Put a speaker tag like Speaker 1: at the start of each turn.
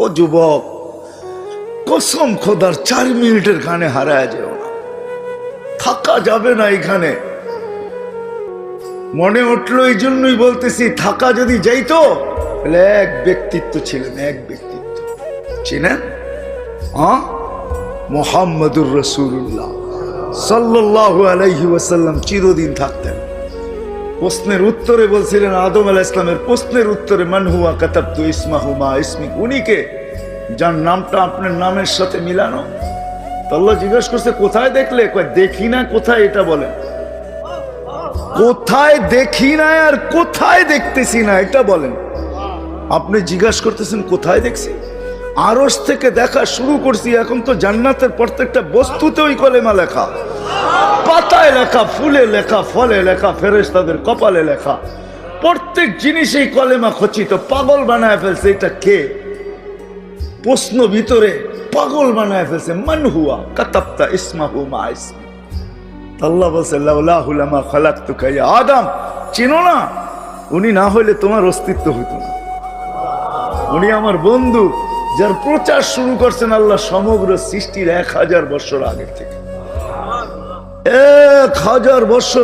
Speaker 1: ও যুবক, কসম খোদার 4 মিনিটের কানে হারায় যেও না, থাকা যাবে না এখানে। মনে উঠলো এই জন্যই বলতেছি, থাকা যদি যাইতো তাহলে এক ব্যক্তিত্ব ছিলেন, এক ব্যক্তিত্ব চিনেন, মুহাম্মদুর রাসূলুল্লাহ সাল্লাল্লাহু আলাইহি ওয়াসাল্লাম চিরদিন থাকতেন। প্রশ্নের উত্তরে বলছিলেন, আদম আলাইহিস সালামের প্রশ্নের উত্তরে, মান হুয়া কাতাবতু ইসমাহু মা ইসমিক, উনি কে যার নামটা আপনার নামের সাথে মিলানো। তো আল্লাহ জিজ্ঞেস করছে কোথায় দেখলে? কয় দেখি না। কোথায় এটা বলেন? কোথায় দেখি না আর কোথায় দেখতেছি না এটা বলেন। আপনি জিজ্ঞাসা করতেছেন কোথায় দেখছি? আরশ থেকে দেখা শুরু করছি, এখন তো জান্নাতের প্রত্যেকটা বস্তুতে ওই কলেমা লেখা, পাতায় লেখা, ফুলে লেখা, ফলে লেখা, ফেরেশতাদের কপালে লেখা, প্রত্যেক জিনিসেই কলেমা খচিত। পাগল বানায় ফেলছে। এটা কে? প্রশ্ন ভিতরে পাগল বানায় ফেলছে। মান হুয়া কাতাবতা ইসমাহু মা ইসমি। আল্লাহ বলছে, লাউলাহু লামা খালাকতুকা ইয়া আদম, চিনো না? উনি না হইলে তোমার অস্তিত্ব হইতো না। উনি আমার বন্ধু, যার প্রচার শুরু করছেন আল্লাহ সমগ্র সৃষ্টির 1000 বছর আগের থেকে। 1000 বছর